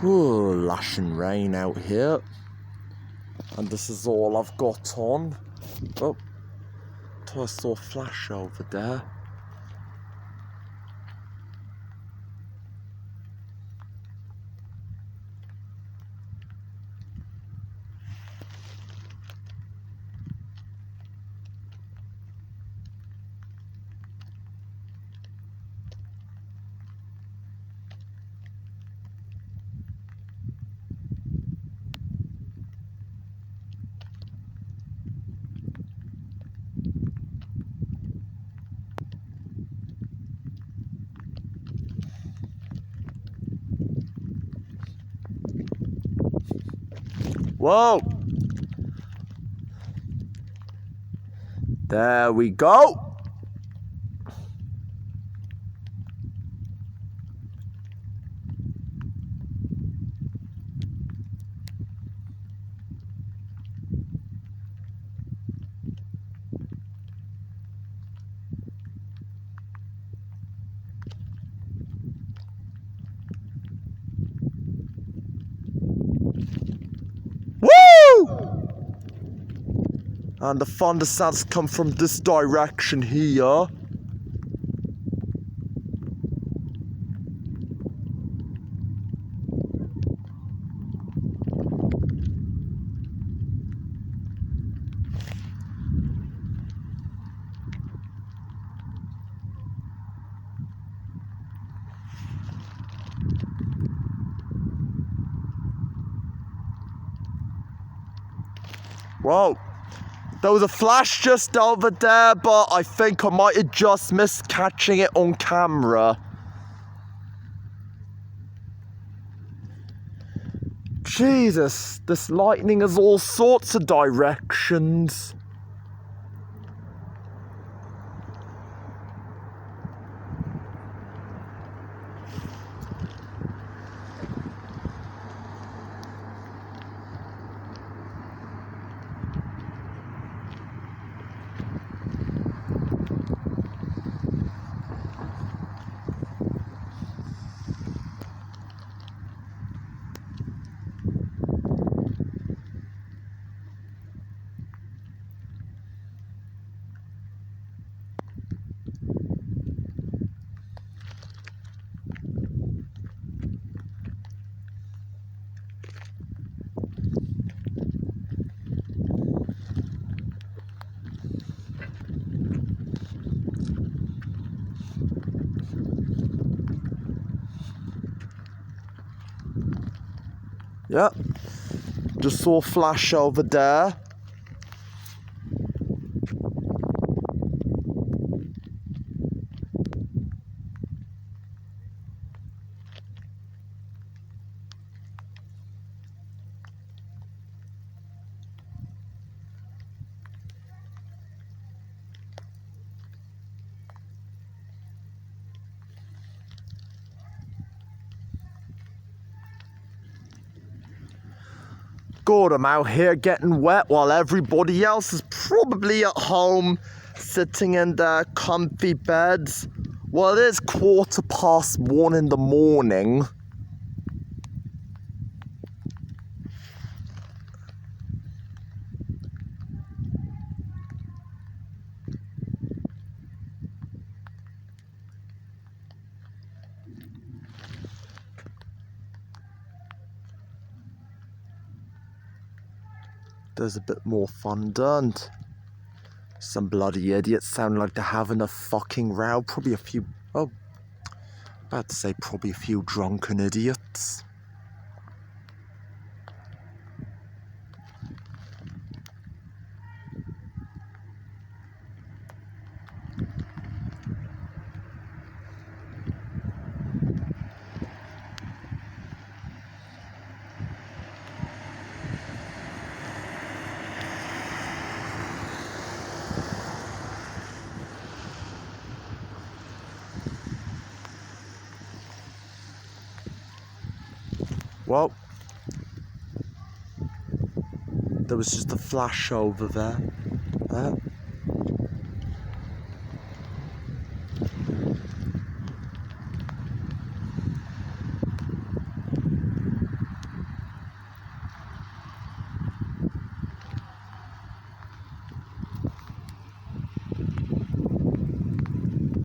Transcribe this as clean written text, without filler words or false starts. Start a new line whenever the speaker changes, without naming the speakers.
Ooh, lashing rain out here. And this is all I've got on. Oh, I saw a flash over there. Whoa! There we go! And the thunder sounds come from this direction here. Whoa. There was a flash just over there, but I think I might have just missed catching it on camera. Jesus, this lightning has all sorts of directions. Yep, just saw a flash over there. God, I'm out here getting wet while everybody else is probably at home, sitting in their comfy beds. Well, it is 1:15 in the morning. There's a bit more thunder and some bloody idiots sound like they're having a fucking row. Probably a few, about to say probably a few drunken idiots. Well, there was just a flash over there.